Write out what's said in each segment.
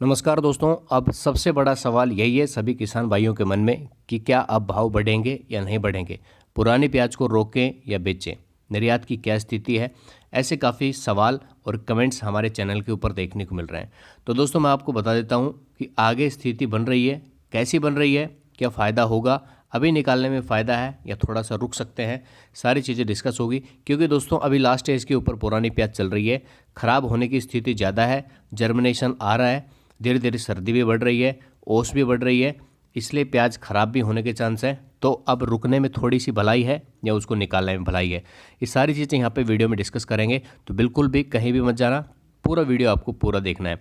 नमस्कार दोस्तों। अब सबसे बड़ा सवाल यही है सभी किसान भाइयों के मन में कि क्या अब भाव बढ़ेंगे या नहीं बढ़ेंगे, पुरानी प्याज को रोकें या बेचें, निर्यात की क्या स्थिति है। ऐसे काफ़ी सवाल और कमेंट्स हमारे चैनल के ऊपर देखने को मिल रहे हैं। तो दोस्तों मैं आपको बता देता हूं कि आगे स्थिति बन रही है, कैसी बन रही है, क्या फ़ायदा होगा, अभी निकालने में फ़ायदा है या थोड़ा सा रुक सकते हैं, सारी चीज़ें डिस्कस होगी। क्योंकि दोस्तों अभी लास्ट स्टेज के ऊपर पुरानी प्याज चल रही है, ख़राब होने की स्थिति ज़्यादा है, जर्मिनेशन आ रहा है, धीरे धीरे सर्दी भी बढ़ रही है, ओस भी बढ़ रही है, इसलिए प्याज खराब भी होने के चांस है। तो अब रुकने में थोड़ी सी भलाई है या उसको निकालने में भलाई है, ये सारी चीज़ें यहाँ पे वीडियो में डिस्कस करेंगे। तो बिल्कुल भी कहीं भी मत जाना, पूरा वीडियो आपको पूरा देखना है।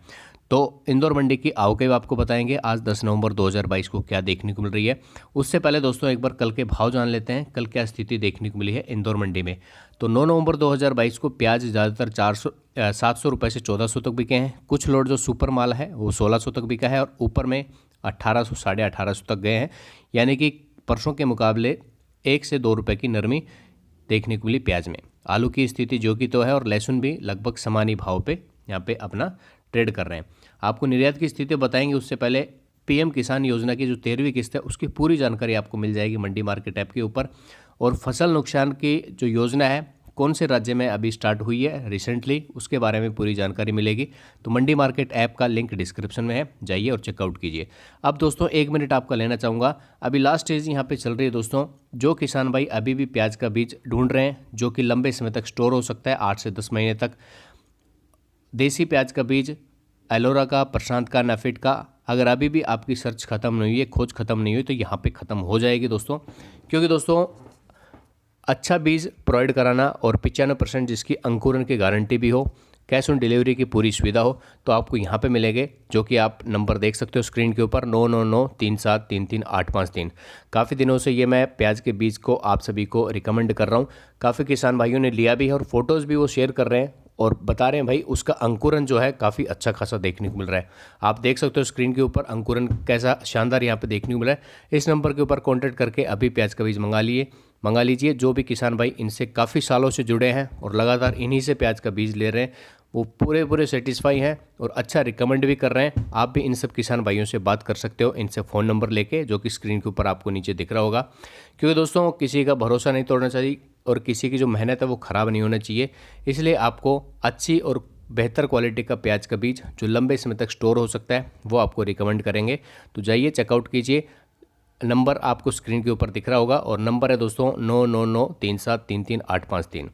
तो इंदौर मंडी की आवक आपको बताएंगे आज 10 नवंबर 2022 को क्या देखने को मिल रही है। उससे पहले दोस्तों एक बार कल के भाव जान लेते हैं, कल क्या स्थिति देखने को मिली है इंदौर मंडी में। तो 9 नवंबर 2022 को प्याज ज़्यादातर 700 रुपये से 1400 तक बिके हैं। कुछ लोड जो सुपर माल है वो 1600 तक बिका है और ऊपर में 1800 साढ़े 1800 तक गए हैं। यानी कि परसों के मुकाबले 1 से 2 रुपये की नरमी देखने को मिली प्याज में। आलू की स्थिति जो की तो है और लहसुन भी लगभग समानी भाव पे यहाँ पे अपना ट्रेड कर रहे हैं। आपको निर्यात की स्थिति बताएंगे, उससे पहले पीएम किसान योजना की जो 13वीं किस्त है उसकी पूरी जानकारी आपको मिल जाएगी मंडी मार्केट ऐप के ऊपर। और फसल नुकसान की जो योजना है कौन से राज्य में अभी स्टार्ट हुई है रिसेंटली, उसके बारे में पूरी जानकारी मिलेगी। तो मंडी मार्केट ऐप का लिंक डिस्क्रिप्शन में है, जाइए और चेकआउट कीजिए। अब दोस्तों 1 मिनट आपका लेना चाहूँगा। अभी लास्ट स्टेज यहाँ पे चल रही है दोस्तों। जो किसान भाई अभी भी प्याज का बीज ढूंढ रहे हैं जो कि लंबे समय तक स्टोर हो सकता है, 8 से 10 महीने तक, देसी प्याज का बीज एलोरा का, प्रशांत का, नाफेड का, अगर अभी भी आपकी सर्च खत्म नहीं हुई है, खोज खत्म नहीं हुई, तो यहाँ पे ख़त्म हो जाएगी दोस्तों। क्योंकि दोस्तों अच्छा बीज प्रोवाइड कराना और 95% जिसकी अंकुरन की गारंटी भी हो, कैश ऑन डिलीवरी की पूरी सुविधा हो, तो आपको यहाँ पे मिलेंगे, जो कि आप नंबर देख सकते हो स्क्रीन के ऊपर 9993733853। काफ़ी दिनों से ये मैं प्याज के बीज को आप सभी को रिकमेंड कर रहा हूँ। काफ़ी किसान भाइयों ने लिया भी है और फोटोज़ भी वो शेयर कर रहे हैं और बता रहे हैं भाई उसका अंकुरन जो है काफ़ी अच्छा खासा देखने को मिल रहा है। आप देख सकते हो स्क्रीन के ऊपर अंकुरन कैसा शानदार यहाँ पे देखने को मिल रहा है। इस नंबर के ऊपर कांटेक्ट करके अभी प्याज का बीज मंगा लीजिए। जो भी किसान भाई इनसे काफ़ी सालों से जुड़े हैं और लगातार इन्हीं से प्याज का बीज ले रहे हैं, वो पूरे सेटिस्फाई हैं और अच्छा रिकमेंड भी कर रहे हैं। आप भी इन सब किसान भाइयों से बात कर सकते हो इनसे फ़ोन नंबर लेके, जो कि स्क्रीन के ऊपर आपको नीचे दिख रहा होगा। क्योंकि दोस्तों किसी का भरोसा नहीं तोड़ना चाहिए और किसी की जो मेहनत है वो ख़राब नहीं होना चाहिए। इसलिए आपको अच्छी और बेहतर क्वालिटी का प्याज का बीज जो लंबे समय तक स्टोर हो सकता है वो आपको रिकमेंड करेंगे। तो जाइए चेकआउट कीजिए। नंबर आपको स्क्रीन के ऊपर दिख रहा होगा और नंबर है दोस्तों 9993733853।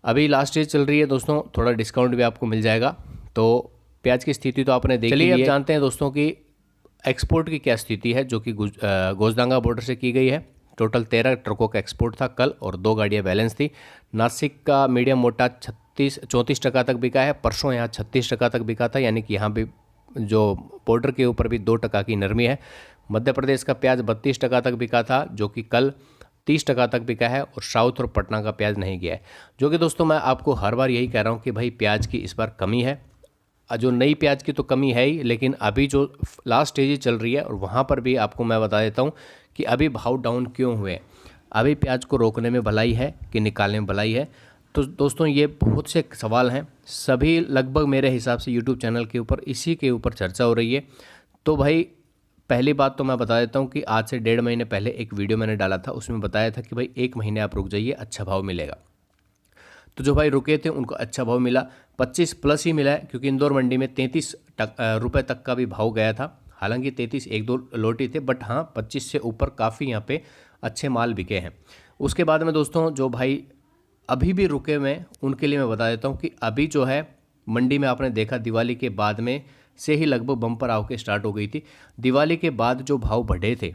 अभी लास्ट डेज चल रही है दोस्तों, थोड़ा डिस्काउंट भी आपको मिल जाएगा। तो प्याज की स्थिति तो आपने देख ली। चलिए अब जानते हैं दोस्तों कि एक्सपोर्ट की क्या स्थिति है, जो कि गोजडांगा बॉर्डर से की गई है। टोटल 13 ट्रकों का एक्सपोर्ट था कल और 2 गाड़ियाँ बैलेंस थी। नासिक का मीडियम मोटा 34% तक बिका है, परसों यहाँ 36% तक बिका था, यानी कि यहाँ भी जो बॉर्डर के ऊपर भी 2% की नरमी है। मध्य प्रदेश का प्याज 32% तक बिका था, जो कि कल 30% तक बिका है और साउथ और पटना का प्याज नहीं गया है। जो कि दोस्तों मैं आपको हर बार यही कह रहा हूँ कि भाई प्याज की इस बार कमी है। जो नई प्याज की तो कमी है ही, लेकिन अभी जो लास्ट स्टेज चल रही है और वहाँ पर भी आपको मैं बता देता हूँ कि अभी भाव डाउन क्यों हुए। अभी प्याज को रोकने में भलाई है कि निकालने में भलाई है। तो दोस्तों ये बहुत से सवाल हैं, सभी लगभग मेरे हिसाब से यूट्यूब चैनल के ऊपर इसी के ऊपर चर्चा हो रही है। तो भाई पहली बात तो मैं बता देता हूँ कि आज से 1.5 महीने पहले एक वीडियो मैंने डाला था, उसमें बताया था कि भाई 1 महीने आप रुक जाइए, अच्छा भाव मिलेगा। तो जो भाई रुके थे उनको अच्छा भाव मिला, 25 प्लस ही मिला है। क्योंकि इंदौर मंडी में 33 रुपये तक का भी भाव गया था। हालांकि 33 1-2 लोटी थे, बट हाँ 25 से ऊपर काफ़ी यहाँ पे अच्छे माल बिके हैं। उसके बाद में दोस्तों जो भाई अभी भी रुके हुए उनके लिए मैं बता देता हूँ कि अभी जो है मंडी में आपने देखा दिवाली के बाद में से ही लगभग बम्पर आवके स्टार्ट हो गई थी। दिवाली के बाद जो भाव बढ़े थे,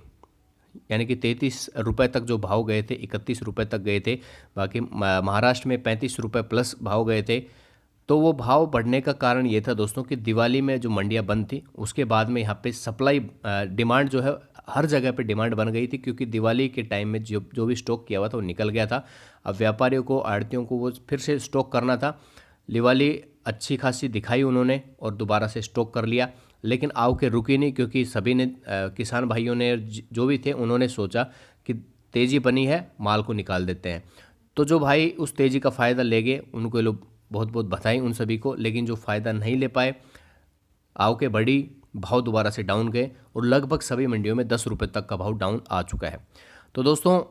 यानी कि 33 रुपये तक जो भाव गए थे, 31 रुपये तक गए थे, बाकी महाराष्ट्र में 35 रुपये प्लस भाव गए थे। तो वो भाव बढ़ने का कारण ये था दोस्तों कि दिवाली में जो मंडियाँ बंद थी उसके बाद में यहाँ पे सप्लाई डिमांड जो है हर जगह पे डिमांड बन गई थी। क्योंकि दिवाली के टाइम में जो भी स्टॉक किया हुआ था वो निकल गया था। अब व्यापारियों को, आढ़तियों को वो फिर से स्टॉक करना था। दिवाली अच्छी खासी दिखाई उन्होंने और दोबारा से स्टॉक कर लिया, लेकिन आवके रुकी नहीं। क्योंकि सभी ने किसान भाइयों ने जो भी थे उन्होंने सोचा कि तेज़ी बनी है, माल को निकाल देते हैं। तो जो भाई उस तेज़ी का फ़ायदा ले गए उनको लोग बहुत बहुत बधाई उन सभी को, लेकिन जो फ़ायदा नहीं ले पाए आवकें बढ़ी, भाव दोबारा से डाउन गए और लगभग सभी मंडियों में 10 रुपये तक का भाव डाउन आ चुका है। तो दोस्तों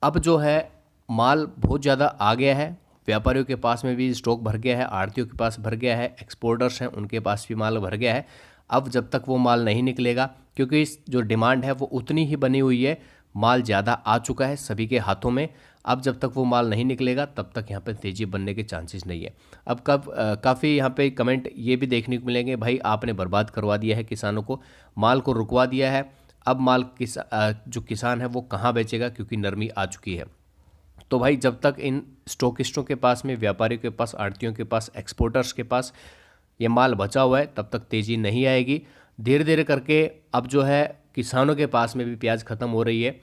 अब जो है माल बहुत ज़्यादा आ गया है, व्यापारियों के पास में भी स्टॉक भर गया है, आढ़तियों के पास भर गया है, एक्सपोर्टर्स हैं उनके पास भी माल भर गया है। अब जब तक वो माल नहीं निकलेगा, क्योंकि इस जो डिमांड है वो उतनी ही बनी हुई है, माल ज़्यादा आ चुका है सभी के हाथों में, अब जब तक वो माल नहीं निकलेगा तब तक यहाँ पे तेज़ी बनने के चांसेस नहीं है। अब काफ़ी यहाँ पे कमेंट ये भी देखने को मिलेंगे, भाई आपने बर्बाद करवा दिया है किसानों को, माल को रुकवा दिया है, अब माल जो किसान है वो कहाँ बेचेगा, क्योंकि नरमी आ चुकी है। तो भाई जब तक इन स्टॉकिस्टों के पास में, व्यापारियों के पास, आढ़तियों के पास, एक्सपोर्टर्स के पास ये माल बचा हुआ है तब तक तेज़ी नहीं आएगी। धीरे धीरे करके अब जो है किसानों के पास में भी प्याज ख़त्म हो रही है।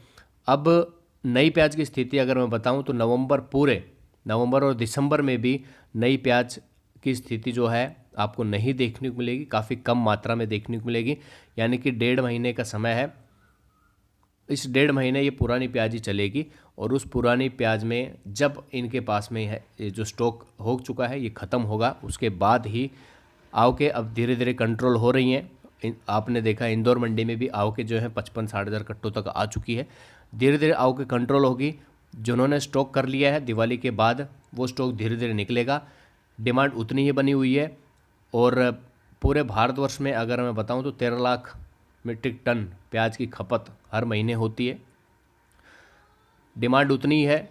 अब नई प्याज की स्थिति अगर मैं बताऊं तो नवंबर और दिसंबर में भी नई प्याज की स्थिति जो है आपको नहीं देखने को मिलेगी, काफ़ी कम मात्रा में देखने को मिलेगी। यानी कि 1.5 महीने का समय है, इस 1.5 महीने ये पुरानी प्याज ही चलेगी और उस पुरानी प्याज में जब इनके पास में है ये जो स्टॉक हो चुका है ये ख़त्म होगा, उसके बाद ही आवकें अब धीरे धीरे कंट्रोल हो रही हैं। आपने देखा इंदौर मंडी में भी आवकें जो है 55-60 हज़ार कट्टों तक आ चुकी है। धीरे धीरे आवकें कंट्रोल होगी, जिन्होंने स्टॉक कर लिया है दिवाली के बाद वो स्टॉक धीरे धीरे निकलेगा, डिमांड उतनी ही बनी हुई है। और पूरे भारतवर्ष में अगर मैं बताऊं तो 13 लाख मीट्रिक टन प्याज की खपत हर महीने होती है, डिमांड उतनी ही है।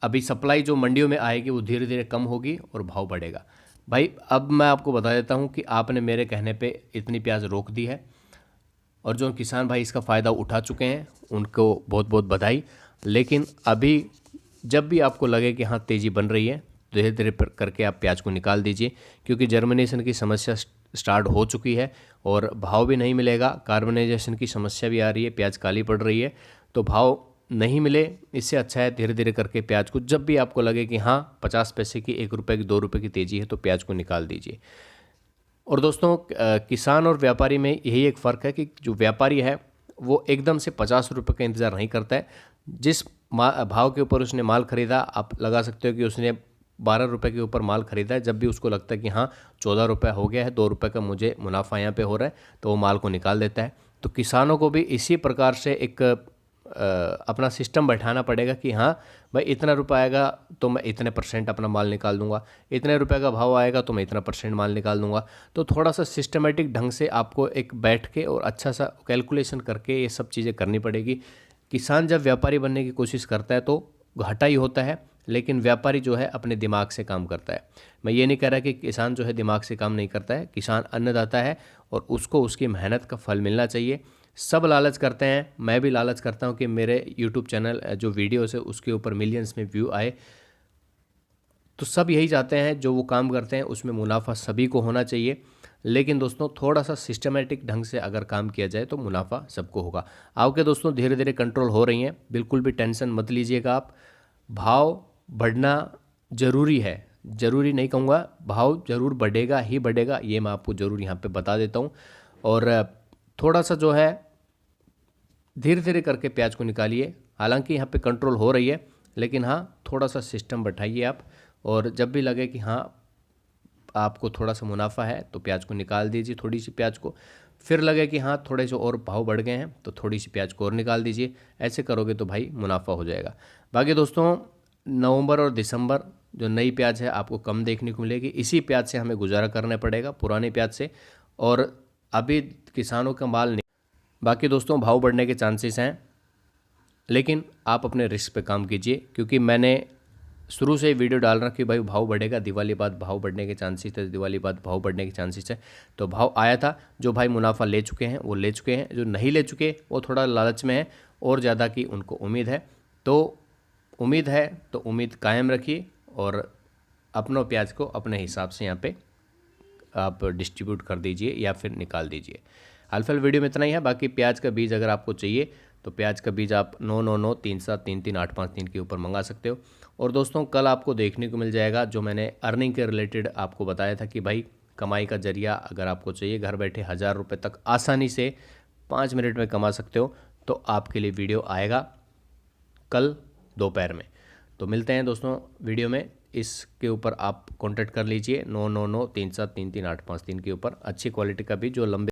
अभी सप्लाई जो मंडियों में आएगी वो धीरे धीरे कम होगी और भाव बढ़ेगा। भाई अब मैं आपको बता देता हूँ कि आपने मेरे कहने पे इतनी प्याज रोक दी है और जो किसान भाई इसका फ़ायदा उठा चुके हैं उनको बहुत बहुत बधाई। लेकिन अभी जब भी आपको लगे कि हाँ तेज़ी बन रही है, धीरे धीरे करके आप प्याज को निकाल दीजिए, क्योंकि जर्मिनेशन की समस्या स्टार्ट हो चुकी है और भाव भी नहीं मिलेगा। कार्बनाइजेशन की समस्या भी आ रही है, प्याज काली पड़ रही है, तो भाव नहीं मिले, इससे अच्छा है धीरे धीरे करके प्याज को, जब भी आपको लगे कि हाँ 50 पैसे की, 1 रुपये की, 2 रुपये की तेज़ी है तो प्याज को निकाल दीजिए। और दोस्तों किसान और व्यापारी में यही एक फ़र्क है कि जो व्यापारी है वो एकदम से 50 रुपये का इंतज़ार नहीं करता है। जिस भाव के ऊपर उसने माल ख़रीदा, आप लगा सकते हो कि उसने 12 रुपये के ऊपर माल ख़रीदा है, जब भी उसको लगता है कि हाँ 14 रुपये हो गया है, 2 रुपये का मुझे मुनाफा यहाँ पे हो रहा है, तो वो माल को निकाल देता है। तो किसानों को भी इसी प्रकार से एक अपना सिस्टम बैठाना पड़ेगा कि हाँ भाई इतना रुपये आएगा तो मैं इतने % अपना माल निकाल दूंगा, इतने रुपये का भाव आएगा तो मैं इतना % माल निकाल दूंगा। तो थोड़ा सा सिस्टमेटिक ढंग से आपको एक बैठ के और अच्छा सा कैलकुलेशन करके ये सब चीज़ें करनी पड़ेगी। किसान जब व्यापारी बनने की कोशिश करता है तो घाटा ही होता है, लेकिन व्यापारी जो है अपने दिमाग से काम करता है। मैं ये नहीं कह रहा कि किसान जो है दिमाग से काम नहीं करता है, किसान अन्नदाता है और उसको उसकी मेहनत का फल मिलना चाहिए। सब लालच करते हैं, मैं भी लालच करता हूँ कि मेरे यूट्यूब चैनल जो वीडियोस है उसके ऊपर मिलियंस में व्यू आए, तो सब यही चाहते हैं, जो वो काम करते हैं उसमें मुनाफा सभी को होना चाहिए। लेकिन दोस्तों थोड़ा सा सिस्टमेटिक ढंग से अगर काम किया जाए तो मुनाफा सबको होगा। आपके दोस्तों धीरे धीरे कंट्रोल हो रही हैं, बिल्कुल भी टेंशन मत लीजिएगा आप। भाव बढ़ना ज़रूरी है, ज़रूरी नहीं कहूँगा, भाव ज़रूर बढ़ेगा ही बढ़ेगा, ये मैं आपको ज़रूर यहाँ पे बता देता हूँ। और थोड़ा सा जो है धीरे धीरे करके प्याज को निकालिए, हालांकि यहाँ पे कंट्रोल हो रही है, लेकिन हाँ थोड़ा सा सिस्टम बैठाइए आप। और जब भी लगे कि हाँ आपको थोड़ा सा मुनाफा है तो प्याज को निकाल दीजिए, थोड़ी सी प्याज को, फिर लगे कि हाँ थोड़े से और भाव बढ़ गए हैं तो थोड़ी सी प्याज को और निकाल दीजिए। ऐसे करोगे तो भाई मुनाफा हो जाएगा। बाकी दोस्तों नवंबर और दिसंबर जो नई प्याज है आपको कम देखने को मिलेगी, इसी प्याज से हमें गुजारा करना पड़ेगा, पुराने प्याज से, और अभी किसानों का माल नहीं। बाकी दोस्तों भाव बढ़ने के चांसेस हैं, लेकिन आप अपने रिस्क पे काम कीजिए, क्योंकि मैंने शुरू से वीडियो डाल रहा कि भाई भाव बढ़ेगा, दिवाली बाद भाव बढ़ने के चांसेस है, दिवाली बाद भाव बढ़ने के चांसेस है, तो भाव आया था। जो भाई मुनाफा ले चुके हैं वो ले चुके हैं, जो नहीं ले चुके वो थोड़ा लालच में है और ज़्यादा की उनको उम्मीद है। तो उम्मीद कायम रखिए और अपनों प्याज को अपने हिसाब से यहाँ पे आप डिस्ट्रीब्यूट कर दीजिए या फिर निकाल दीजिए। हाल वीडियो में इतना ही है। बाकी प्याज का बीज अगर आपको चाहिए तो प्याज का बीज आप 9993733853 के ऊपर मंगा सकते हो। और दोस्तों कल आपको देखने को मिल जाएगा जो मैंने अर्निंग के रिलेटेड आपको बताया था कि भाई कमाई का जरिया अगर आपको चाहिए, घर बैठे 1000 रुपये तक आसानी से 5 मिनट में कमा सकते हो, तो आपके लिए वीडियो आएगा कल दोपहर में। तो मिलते हैं दोस्तों वीडियो में, इसके ऊपर आप कॉन्टैक्ट कर लीजिए 9993733853 के ऊपर। अच्छी क्वालिटी का बीज जो लंबे